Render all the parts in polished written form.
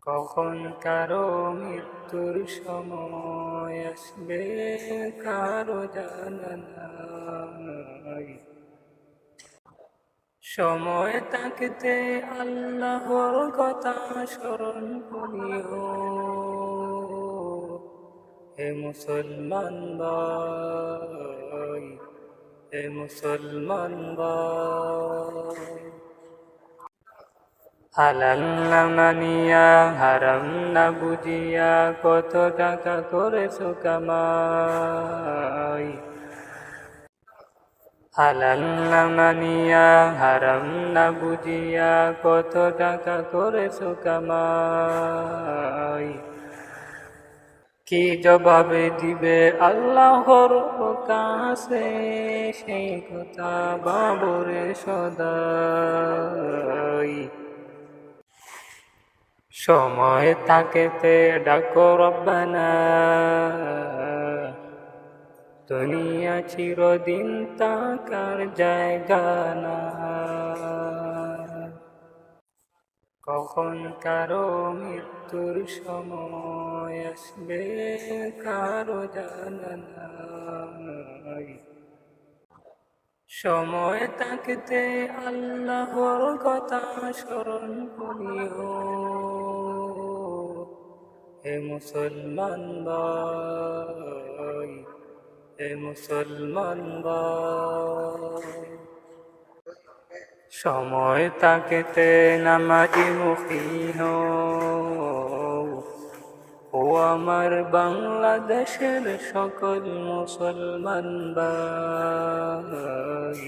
কখন কারো মৃত্যুর সময় আসবে কারো জানা নাই। সময় থাকতে আল্লাহর কথা স্মরণ করিও, হে মুসলমান ভাই, হে মুসলমান ভাই। হালাল না মানিয়া হারাম না বুঝিয়া কত টাকা করেছো কামাই। হালাল না মানিয়া হারাম না বুঝিয়া কত টাকা করেছো কামাই। কি জবাবে দিবে আল্লাহর কাছে, সেই কথা বাবরে সদাই। সময় থাকতে ডাকো রব্বানা, দুনিয়া চিরদিন তাকার জায়গা না। কখন কারো মৃত্যুর সময় আসবে কারো জানা নাই। সময় থাকতে আল্লাহর কথা স্মরণ করিও, হে মুসলমান ভাই, হে মুসলমান ভাই। সময় থাকতে নামাজি মুখী হও, ও আমার বাংলাদেশের সকল মুসলমান ভাই।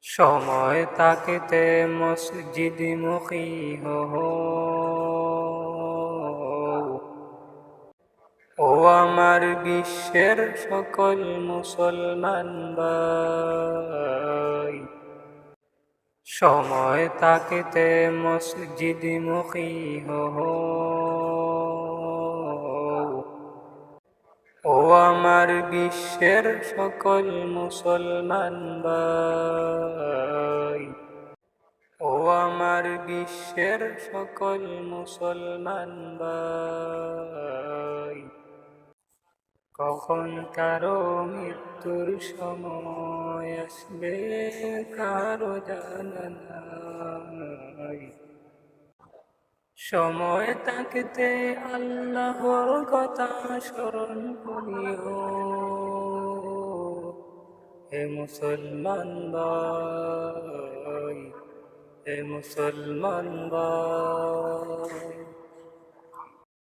সময় থাকতে মসজিদ মুখী হও, ও আমার বিশ্বের সকল মুসলমান ভাই। সময় থাকতে মসজিদ মুখী হও, ও আমার বিশ্বের সকল মুসলমান ভাই। ও আমার বিশ্বের সকল মুসলমান ভাই। কখন কারো মৃত্যুর সময় আসবে কারো জানা নাই। সময় থাকতে আল্লাহর কথা স্মরণ করিও, হে মুসলমান ভাই, হে মুসলমান ভাই।